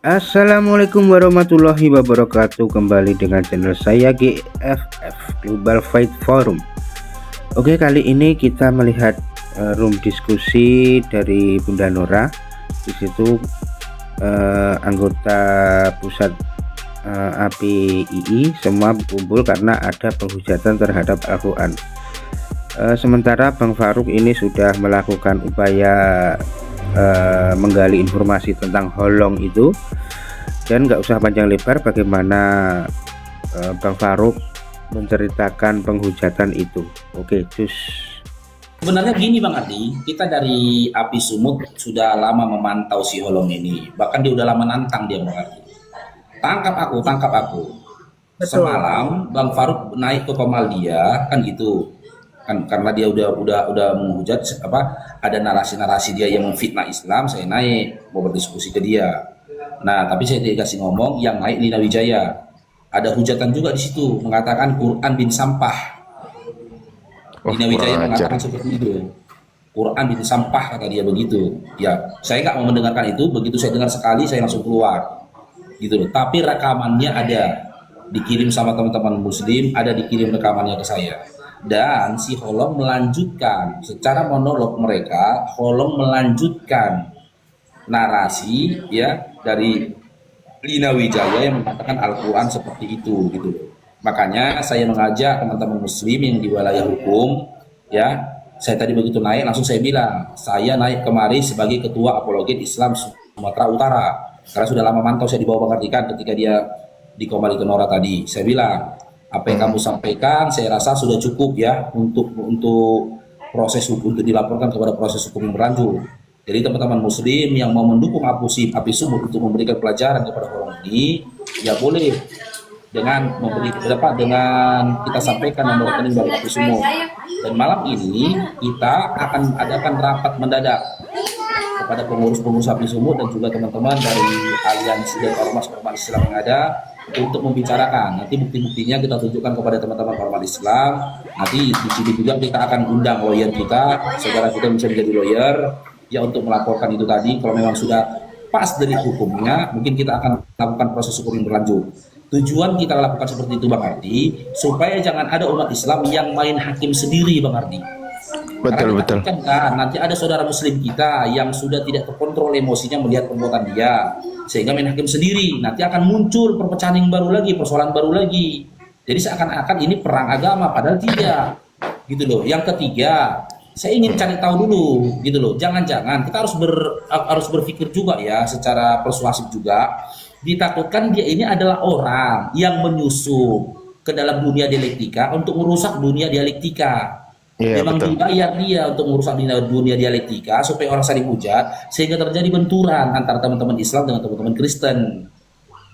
Assalamualaikum warahmatullahi wabarakatuh. Kembali dengan channel saya GFF Global Fight Forum. Oke, kali ini kita melihat room diskusi dari Bunda Nora. Di situ anggota pusat APII semua berkumpul karena ada penghujatan terhadap Al-Quran. Sementara Bang Faruk ini sudah melakukan upaya menggali informasi tentang holong itu, dan nggak usah panjang lebar bagaimana Bang Faruk menceritakan penghujatan itu. Oke, cus. Sebenarnya gini Bang Ardi, kita dari Api Sumut sudah lama memantau si Holong ini. Bahkan dia udah lama nantang dia Bang Ardi. Tangkap aku, tangkap aku. Betul. Semalam Bang Faruk naik ke Komal dia kan gitu. Kan karena dia udah menghujat ada narasi-narasi dia yang memfitnah Islam, saya naik mau berdiskusi ke dia. Nah, tapi saya dikasih ngomong yang naik Nina Wijaya. Ada hujatan juga di situ mengatakan Quran bin sampah. Nina Wijaya Kurang ajar. mengatakan seperti itu. Quran bin sampah kata dia begitu. Ya, saya nggak mau mendengarkan itu. Begitu saya dengar sekali, saya langsung keluar. Gitu loh. Tapi rekamannya ada, dikirim sama teman-teman Muslim, ada dikirim rekamannya ke saya. Dan si Holong melanjutkan secara monolog mereka. Holong melanjutkan narasi ya dari Nina Wijaya yang mengatakan Al-Quran seperti itu gitu. Makanya saya mengajak teman-teman Muslim yang di wilayah hukum, ya, saya tadi begitu naik langsung saya bilang, saya naik kemari sebagai ketua apologet Islam Sumatera Utara. Karena sudah lama mantau saya di bawah Bang Kartikan ketika dia di Komali Kenora tadi. Saya bilang, apa yang kamu sampaikan saya rasa sudah cukup ya untuk proses hukum, untuk dilaporkan kepada proses hukum yang berlanjut. Jadi teman-teman Muslim yang mau mendukung Api Sumut untuk memberikan pelajaran kepada orang ini, ya boleh dengan dengan kita sampaikan nomor rekening dari Api Sumut. Dan malam ini kita akan adakan rapat mendadak kepada pengurus-pengurus Api Sumut dan juga teman-teman dari aliansi dan ormas-ormas Islam yang ada untuk membicarakan. Nanti bukti-buktinya kita tunjukkan kepada teman-teman ormas Islam. Nanti di sini juga kita akan undang lawyer kita, saudara kita bisa menjadi lawyer ya untuk melaporkan itu tadi. Kalau memang sudah pas dari hukumnya, mungkin kita akan lakukan proses hukum yang berlanjut. Tujuan kita lakukan seperti itu Bang Ardi, supaya jangan ada umat Islam yang main hakim sendiri Bang Ardi. Karena Betul, kita betul. takutkan kan nanti ada saudara muslim kita yang sudah tidak terkontrol emosinya melihat perbuatan dia, sehingga main hakim sendiri. Nanti akan muncul perpecahan yang baru lagi, persoalan baru lagi. Jadi seakan-akan ini perang agama, padahal tidak. Gitu loh. Yang ketiga, saya ingin cari tahu dulu, gitu loh. Jangan-jangan kita harus berpikir juga ya, secara persuasif juga. Ditakutkan dia ini adalah orang yang menyusup ke dalam dunia dialektika untuk merusak dunia dialektika. Iya, Memang betul. dibayar dia untuk merusak dunia dialektika supaya orang saling hujat sehingga terjadi benturan antara teman-teman Islam dengan teman-teman Kristen.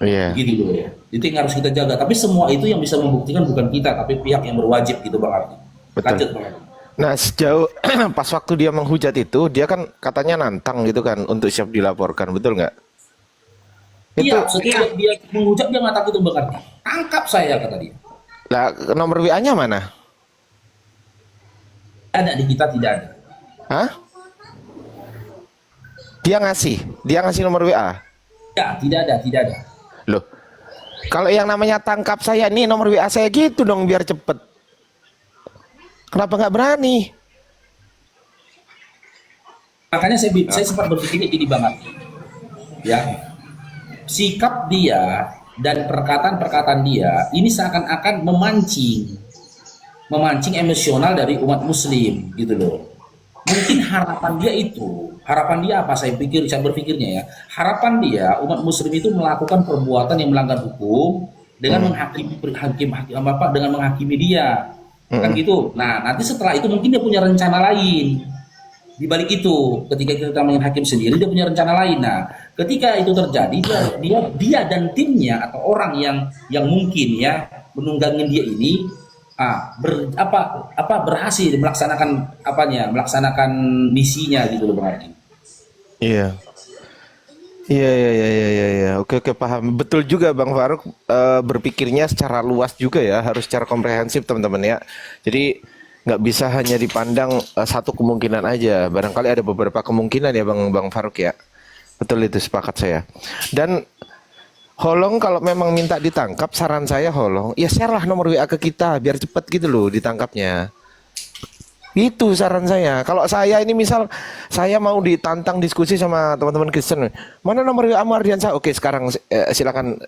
Iya, Gitu loh ya. Itu yang harus kita jaga. Tapi semua itu yang bisa membuktikan bukan kita, tapi pihak yang berwajib gitu Bang Ardi. betul. Lanjut Bang Ardi. Nah, sejauh pas waktu dia menghujat itu, dia kan katanya nantang gitu kan untuk siap dilaporkan, betul nggak? Iya, Itu, setiap dia menghujat dia ngatakan itu Bang Ardi. Tangkap saya kata dia. lah nomor WA-nya mana? Ada di kita tidak ada. Hah? Dia ngasih nomor WA. Ya, tidak ada, tidak ada. Loh, kalau yang namanya tangkap saya nih nomor WA saya gitu dong biar cepet. Kenapa nggak berani? Makanya saya sempat berpikir ini Bang Ardi. Ya, sikap dia dan perkataan-perkataan dia ini seakan-akan memancing emosional dari umat muslim gitu loh. Mungkin harapan dia apa, saya berpikirnya ya, harapan dia umat muslim itu melakukan perbuatan yang melanggar hukum dengan dengan menghakimi dia kan Mm-mm. gitu. Nah, nanti setelah itu mungkin dia punya rencana lain di balik itu. Ketika kita main hakim sendiri dia punya rencana lain. Nah, ketika itu terjadi dia dan timnya atau orang yang mungkin ya menunggangin dia ini berhasil melaksanakan misinya gitu loh Bang Ardi. Iya. Iya, iya, iya, iya, iya, iya. Oke, oke, paham. Betul juga Bang Faruk, berpikirnya secara luas juga ya, harus secara komprehensif teman-teman ya. Jadi nggak bisa hanya dipandang satu kemungkinan aja. Barangkali ada beberapa kemungkinan ya Bang Bang Faruk ya. betul itu sepakat saya. Dan Holong kalau memang minta ditangkap, saran saya Holong, ya share lah nomor WA ke kita biar cepet gitu loh ditangkapnya. Itu saran saya. Kalau saya ini misal saya mau ditantang diskusi sama teman-teman Kristen, mana nomor WA Ardiansa? Oke, sekarang silakan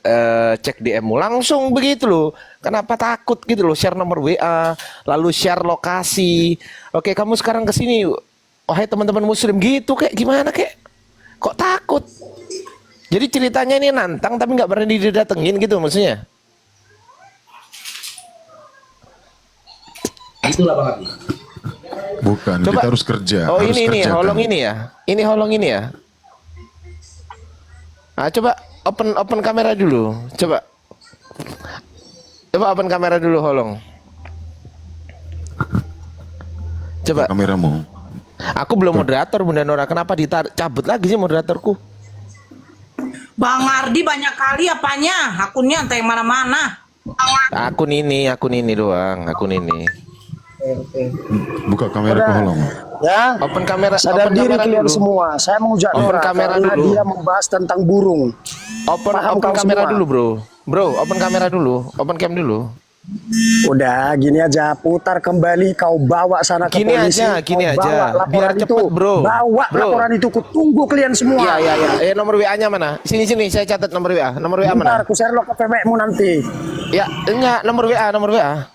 cek DM-mu. Langsung begitu loh. Kenapa takut gitu loh? Share nomor WA, lalu share lokasi. Oke, kamu sekarang ke sini. Wahai teman-teman Muslim gitu, kayak gimana kayak? Kok takut? Jadi ceritanya ini nantang tapi nggak berani didatengin gitu maksudnya. Itulah Bang Abi. Bukan, Coba. kita harus kerja. Oh harus ini kerjakan. Holong ini ya. Ini Holong ini ya. Ah coba open kamera dulu. Coba. Coba open kamera dulu Holong. Coba. Kameramu. Aku belum moderator Bunda Nora. Kenapa dicabut lagi sih moderatorku? Bang Ardi banyak kali apanya, akunnya entah yang mana-mana. Akun ini doang. Akun ini. Buka kamera ke Holong. Ya, Open kamera. sadar Open diri kamera kalian dulu. semua. Saya menghujat Open Nora kamera karena dulu. dia membahas tentang burung. Open Paham kau kamera semua? dulu bro. Bro, open kamera dulu. Open cam dulu. Udah, gini aja, putar kembali, kau bawa sana ke Gini polisi. aja, gini kau aja. bawa laporan Biar itu. cepet, bro. Bawa Bro. laporan itu, ku tunggu kalian semua. Iya. Nomor WA-nya mana? Sini saya catat nomor WA. Nomor WA Bentar, mana? ku share lo ke VW-mu nanti. Ya, enggak, nomor WA.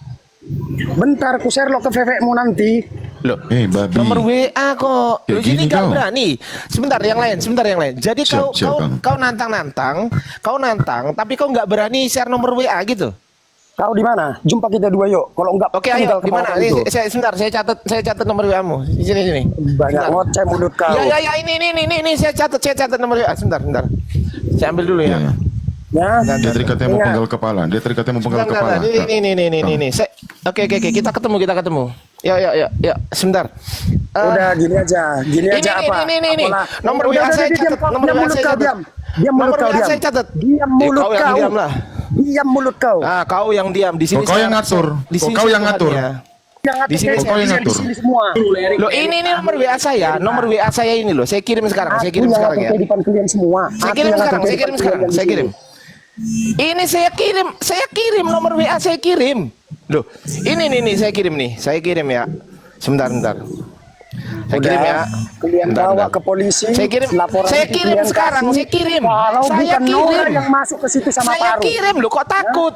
Bentar, ku share lo ke VW-mu nanti. Loh, Babi. nomor WA kok. Kayak Lu sini gini gak kau. berani. Sebentar yang lain. Jadi Siap, Bang. kau nantang, tapi kau nggak berani share nomor WA gitu. Kau di mana? Jumpa kita dua yuk. Kalau enggak, Oke, ayo. tinggal Di mana? kepala itu. Sebentar, saya catat nomor WA-mu. Di sini. Banyak ngoceh mulut kau. Ya, ini saya catat nomor WA. Sebentar. Saya ambil dulu ya. Ya. Ya, Dia tadi katanya mau Ingat. penggal kepala. Sebentar. Ini. Oke. Kita ketemu. Ya. Sebentar. Udah gini aja apa? Ini. Apalah. Nomor Udah, WA saya diam, catat. Nomor diam WA mulut saya kau, catat. diam. Diam mulut Nomor kau, WA diam. saya catat. Diam mulut Kau yang kau. diam lah. Diam mulut kau. Kau yang diam di sini. Kau yang ngatur. Di sini Kau yang saya ngatur. Tuhannya. Yang Di sini kau yang ngatur. di sini semua. Loh, ini nomor WA saya. Nomor WA saya ini loh. Saya kirim sekarang. Aku yang ngatur ya. kehidupan kalian semua. Saya Aku kirim yang ngatur sekarang. kehidupan kalian di Saya sini. kirim. Ini saya kirim nomor WA saya kirim. Loh, ini saya kirim nih. Saya kirim ya. Sebentar. Saya kirim ya. Kalian Bentar, bawa bentar. ke polisi. Saya kirim. laporan Saya itu kirim kalian sekarang. kasih. Saya kirim. Kalau Saya bukan Nora kirim. yang masuk ke situ sama Saya Paru. kirim loh. Kok takut?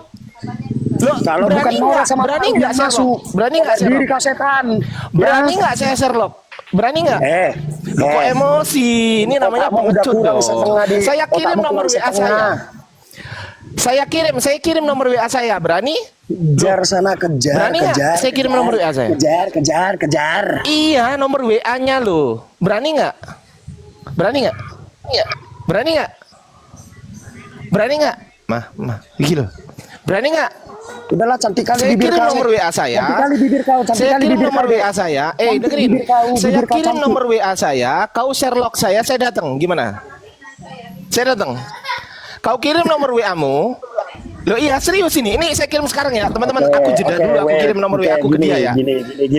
Loh, Kalau bukan Nora sama berani Paru nggak yang masuk. Berani nggak Sadar diri Sherlock? kau setan. Berani Ya. nggak saya Sherlock? Berani nggak? Loh, kok emosi? Ini namanya Otakmu udah pengecut kurang dong. setengah di- Saya kirim otakmu nomor kurang WA setengah. saya. Saya kirim nomor WA saya. Berani? Kejar sana, kejar, Berani nggak? kejar. Saya kirim kejar, nomor WA saya. Kejar. Iya, nomor WA-nya loh. Berani nggak? Iya. Berani nggak? Mah, gila. Berani nggak? Udahlah, cantik kali Saya bibir kirim kau. nomor WA saya. Cantik kali bibir kau. Cantik Saya kali kirim bibir nomor kau. WA saya. Cantik Dengerin. bibir kau, Saya bibir kau kirim cantik. nomor WA saya. Kau Sherlock saya datang. Gimana? Saya datang. Kau kirim nomor WA-mu. Loh iya serius ini. Ini saya kirim sekarang ya, teman-teman. Oke, Aku jeda oke, dulu. Aku wait. kirim nomor Oke, WA aku ke gini, dia ya. gini,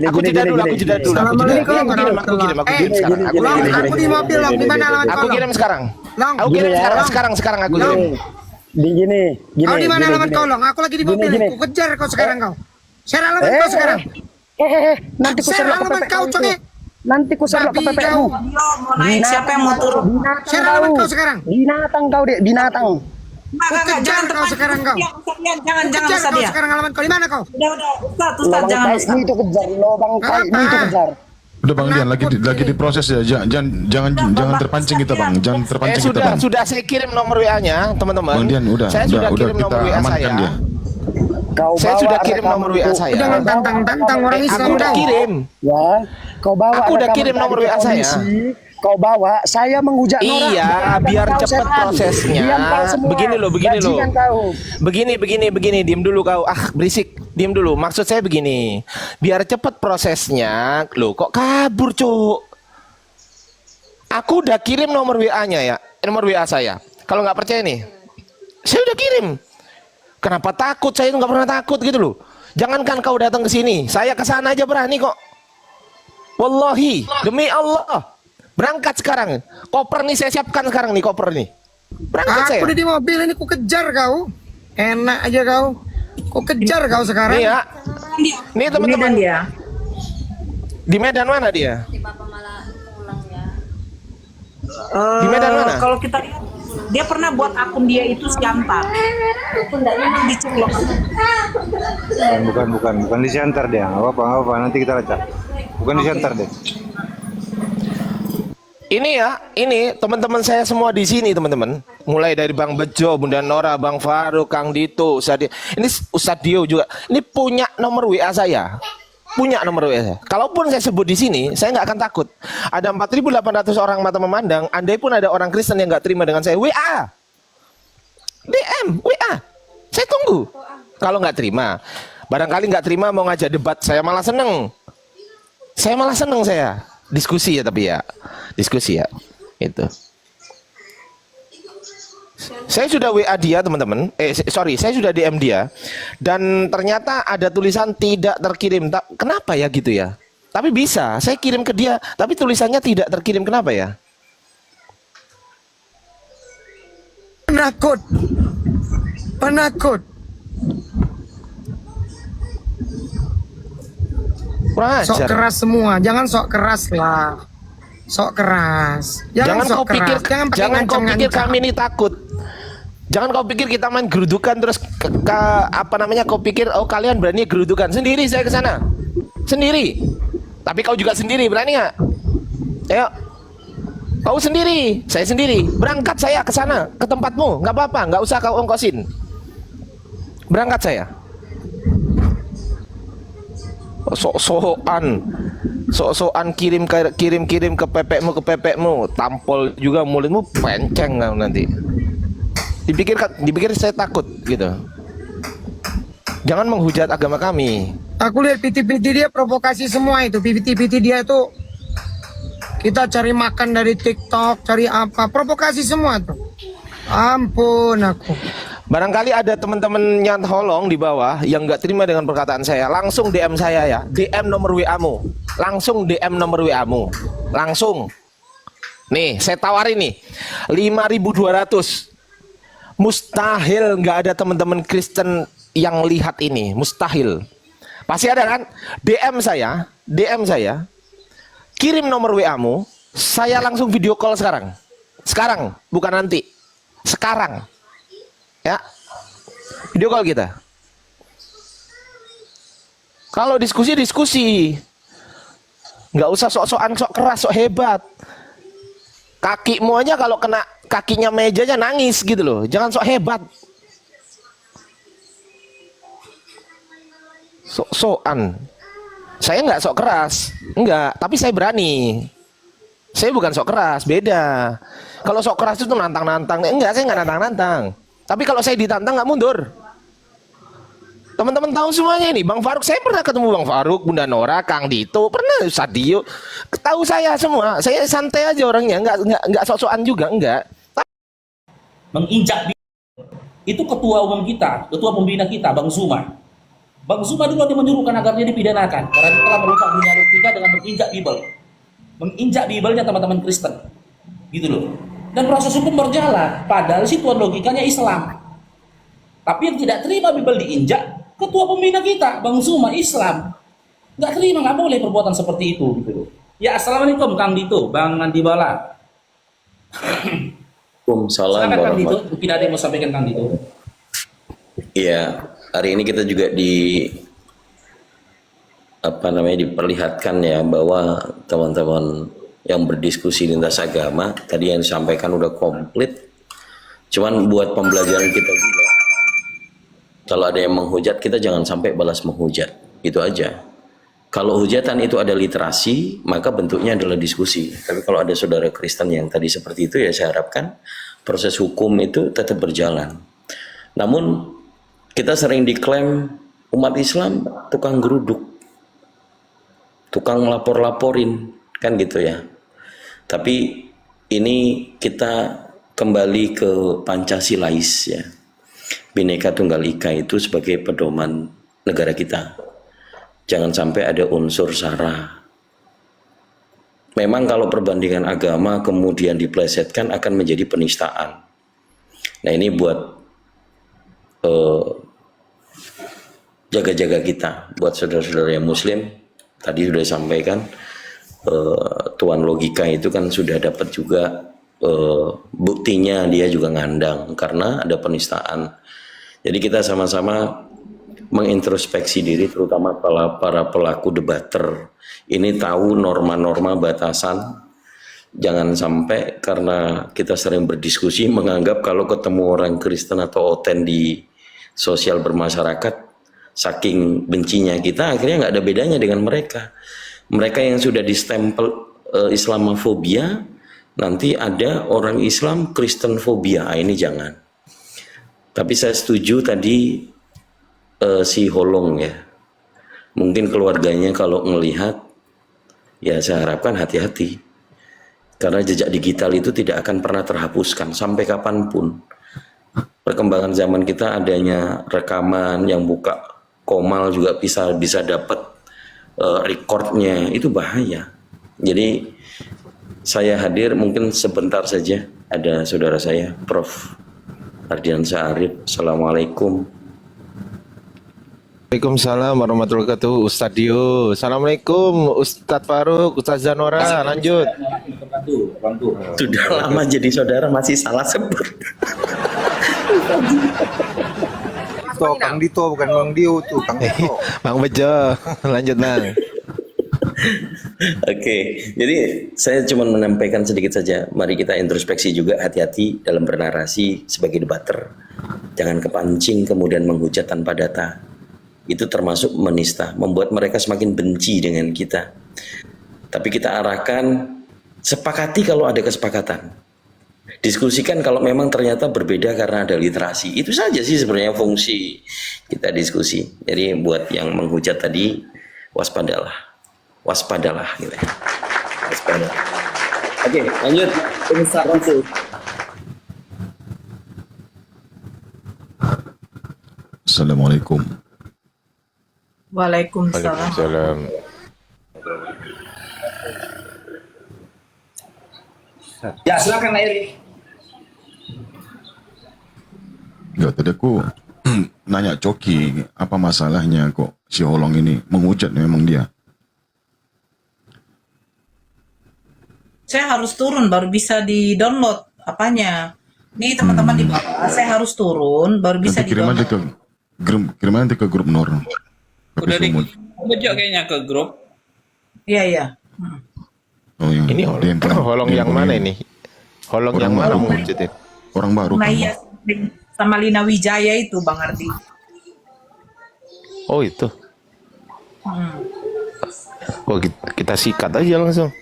Aku jeda dulu. Aku jeda dulu. Aku kirim sekarang. Aku Gini, kirim sekarang. gini, Aku di mobil, Long. Di mana alamat Aku kau, Long? kirim sekarang. Long. Aku kirim Gini ya. sekarang aku Gini, kirim. gini. Kau di mana gini, alamat gini. kau, Long? Aku lagi di Gini, mobil. gini. Aku kejar kau sekarang kau. Share alamat kau sekarang. Nanti ku Share share lo ke alamat PPK kau, itu. Coke. Nanti ku share lo ke Babi PPK kau. mu. Mau naik siapa yang mau turun? Binatang Share alamat kau sekarang. Binatang kau, Dek. Binatang. Enggak, jangan kau sekarang kau. Jangan Kejar Ustaz kau ya. sekarang alamat kau di mana kau? Udah Ustaz Lubang jangan tai Ustaz. itu kejar. Lubang tai Apa? itu kejar. Udah Bang Dian lagi diproses ya. Jangan terpancing kita Bang. Jangan terpancing kita Bang. Sudah saya kirim nomor WA-nya, teman-teman. Bang Dian Saya sudah kirim kita nomor WA amankan saya. dia. Kau Saya bawa sudah kirim rekaman nomor WA itu. saya. Jangan tantang orang Islam Aku udah kau. kirim. Ya, kau bawa. Aku udah rekaman kirim tadi nomor ke WA saya. polisi. Kau bawa, saya menghujat Nora. Iya, Bukan biar kau cepat setan. prosesnya. Diam kau semua. Begini loh. Bajingan kau. Begini, diem dulu kau. Berisik, diem dulu. Maksud saya begini, biar cepat prosesnya. Loh, kok kabur, Cuk? Aku udah kirim nomor WA-nya ya, nomor WA saya. Kalau nggak percaya nih, saya udah kirim. Kenapa takut? Saya nggak pernah takut gitu loh. Jangankan kau datang ke sini, saya ke sana aja berani kok. Wallahi, demi Allah, Berangkat sekarang. Koper nih saya siapkan sekarang nih, koper nih. Berangkat saya. Aku udah di mobil ini, ku kejar kau. Enak aja kau. Ku kejar kau sekarang. Nih ya. Nih Ini teman-teman. dan dia. Di Medan mana dia? Nanti papa malah pulang ya. Di Medan mana? Kalau kita lihat, dia pernah buat akun dia itu Siantar. Akun memang diceblok. Bukan di center dia. Nggak apa-apa, nanti kita lacak. Bukan di center deh. Ini ya, ini teman-teman saya semua di sini teman-teman. Mulai dari Bang Bejo, Bunda Nora, Bang Faruk, Kang Dito, ini Ustadz Dio juga. Ini punya nomor WA saya. Punya nomor WA saya. Kalaupun saya sebut di sini, saya nggak akan takut. Ada 4.800 orang mata memandang. Andai pun ada orang Kristen yang nggak terima dengan saya, WA, DM, WA. Saya tunggu. Kalau nggak terima, barangkali nggak terima mau ngajak debat, saya malah seneng. Saya diskusi ya, tapi ya diskusi ya itu. Saya sudah WA dia teman-teman, saya sudah DM dia dan ternyata ada tulisan tidak terkirim. Kenapa ya gitu ya? Tapi bisa, saya kirim ke dia, tapi tulisannya tidak terkirim. Kenapa ya? Penakut. Kurang Sok ajar. keras semua, jangan sok keras lah. Sok keras. Jangan kau pikir, Jangan pakai jangan kau pikir ngancam-ngancam. kami ini takut. Jangan kau pikir kita main gerudukan terus kau pikir oh kalian berani gerudukan sendiri. Saya ke sana sendiri. Tapi kau juga sendiri, berani nggak? Ayo, kau sendiri, saya sendiri. Berangkat saya ke sana, ke tempatmu, nggak apa-apa, nggak usah kau ongkosin. Berangkat saya. Sok-sokan kirim ke pepekmu, tampol juga mulutmu penceng kau nanti. Dipikir saya takut gitu. Jangan menghujat agama kami. Aku lihat PT-PT dia provokasi semua itu. PT-PT dia itu kita cari makan dari TikTok, cari apa, provokasi semua tuh. Ampun aku. Barangkali ada teman-teman yang tolong di bawah yang nggak terima dengan perkataan saya, langsung DM saya ya, DM nomor WA-mu, langsung DM nomor WA-mu, langsung. Nih, saya tawarin nih, 5.200. Mustahil nggak ada teman-teman Kristen yang lihat ini, mustahil. Pasti ada kan? DM saya, kirim nomor WA-mu, saya langsung video call sekarang, bukan nanti, sekarang. Ya, video call kita. Kalau diskusi, nggak usah sok-sokan, sok keras, sok hebat. Kakimu aja kalau kena kakinya meja aja nangis gitu loh. Jangan sok hebat. Sok-sokan. Saya nggak sok keras, nggak. Tapi saya berani. Saya bukan sok keras, beda. Kalau sok keras itu nantang-nantang. Enggak, saya nggak nantang-nantang. Tapi kalau saya ditantang nggak mundur. Teman-teman tahu semuanya ini. Bang Faruk, saya pernah ketemu Bang Faruk, Bunda Nora, Kang Dito, pernah Ustadz Dio. Tahu saya semua. Saya santai aja orangnya, nggak sok-sokan juga, enggak. Menginjak itu ketua umum kita, ketua pembina kita, Bang Zuma. Bang Zuma dulu ada menyuruhkan agar dia dipidanakan karena dia telah merusak dunia etika dengan menginjak Bible. Menginjak Bible-nya teman-teman Kristen. Gitu loh. Dan proses hukum berjalan, padahal sih tuan logikanya Islam. Tapi yang tidak terima Bible diinjak, ketua pembina kita, Bang Zuma, Islam. Nggak terima, nggak boleh perbuatan seperti itu. Gitu. Ya, Assalamualaikum Kang Dito, Bang Andi Bala. Waalaikumsalam Silakan Kang Dito, warahmatullahi. mungkin ada yang mau sampaikan Kang Dito. Iya, hari ini kita juga diperlihatkan ya bahwa teman-teman yang berdiskusi lintas agama tadi yang disampaikan udah komplit. Cuman buat pembelajaran kita juga. Kalau ada yang menghujat, kita jangan sampai balas menghujat. Itu aja. Kalau hujatan itu ada literasi, maka bentuknya adalah diskusi. Tapi kalau ada saudara Kristen yang tadi seperti itu, ya saya harapkan proses hukum itu tetap berjalan. Namun kita sering diklaim umat Islam tukang geruduk, tukang lapor-laporin, kan gitu ya. Tapi ini kita kembali ke Pancasilais ya. Bhinneka Tunggal Ika itu sebagai pedoman negara kita. Jangan sampai ada unsur sara. memang kalau perbandingan agama kemudian diplesetkan akan menjadi penistaan. Nah ini buat jaga-jaga kita, buat saudara-saudara yang muslim. Tadi sudah disampaikan, tuan logika itu kan sudah dapat juga buktinya, dia juga ngandang karena ada penistaan. Jadi kita sama-sama mengintrospeksi diri, terutama para pelaku debater ini tahu norma-norma batasan. Jangan sampai karena kita sering berdiskusi menganggap kalau ketemu orang Kristen atau oten di sosial bermasyarakat, saking bencinya kita akhirnya nggak ada bedanya dengan mereka. Mereka yang sudah distempel Islamofobia, nanti ada orang Islam Kristen fobia. Ini jangan. Tapi saya setuju tadi si Holong ya, mungkin keluarganya kalau melihat, ya saya harapkan hati-hati, karena jejak digital itu tidak akan pernah terhapuskan sampai kapanpun. Perkembangan zaman kita adanya rekaman yang buka komal juga bisa dapat recordnya, itu bahaya. Jadi saya hadir mungkin sebentar saja, ada saudara saya Prof. Ardiansyah Arif. Assalamualaikum. Waalaikumsalam warahmatullahi wabarakatuh. Ustadz Dio. Assalamualaikum Ustadz Faruk, Ustadz Zanora, lanjut. Sudah lama jadi saudara masih salah sebut. Itu Kang Dito bukan Bang Dio tuh, Kang Dito. Bang Bejo, lanjut Bang. Oke, jadi saya cuma menyampaikan sedikit saja. Mari kita introspeksi juga, hati-hati dalam bernarasi sebagai debater. Jangan kepancing kemudian menghujat tanpa data. Itu termasuk menista, membuat mereka semakin benci dengan kita. Tapi kita arahkan, sepakati kalau ada kesepakatan. Diskusikan kalau memang ternyata berbeda karena ada literasi. Itu saja sih sebenarnya fungsi kita diskusi. Jadi buat yang menghujat tadi, waspadalah. Waspadalah gitu ya. Waspadalah. Oke, lanjut. Pemirsa Rasul. Assalamualaikum. Waalaikumsalam. Waalaikumsalam. Ya silakan Eri. Enggak, tadi aku nanya Coki, apa masalahnya kok si Holong ini menghujat memang dia? Saya harus turun baru bisa di-download apanya. Nih teman-teman di bawah, saya harus turun baru bisa Nanti kirim aja di-download. ke grup, kirim nanti ke grup Nur. Udah dikejok kayaknya ke grup. Iya, iya. Oh, yang Ini dia yang holong yang mana ini? Holong Orang yang mana baru. menghujatin? Orang baru Nah kan? iya, sama Lina Wijaya itu Bang Ardi. Oh itu. Hmm. Oh kita sikat aja langsung.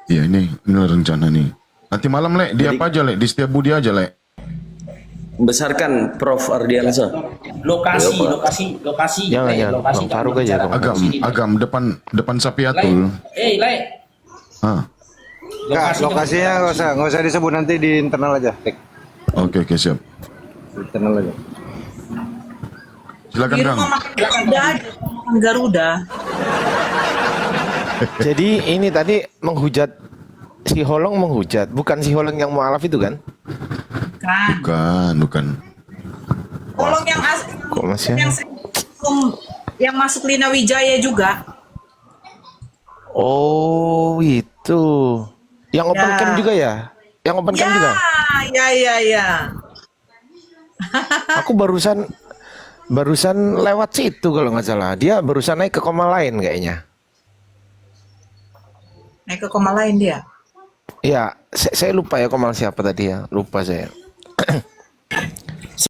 Iya, ini rencana nih. Nanti malam Lek, dia apa aja Lek? Di setiap budi aja Lek. Besarkan Prof. Ardiansyah. Lokasi. Jangan, Lokasi. Bang Faruk aja, Bang. Agam depan Sapiatul. Lai. Ah, Lokasinya nggak usah disebut, nanti di internal aja. oke siap. Di internal aja. Silakan Di Kang. rumah makan Garuda aja, makan Garuda. Jadi ini tadi menghujat, si Holong menghujat, bukan si Holong yang mualaf itu kan? Kan. Bukan. Tolong yang asli, Kok masih? yang masuk Lina Wijaya juga. Oh itu, yang open Ya. cam juga ya? Yang open cam juga? Ya. Aku barusan lewat situ kalau nggak salah. Dia barusan naik ke koma lain kayaknya. Naik ke koma lain dia. Ya, saya lupa ya Komal siapa tadi ya, lupa saya.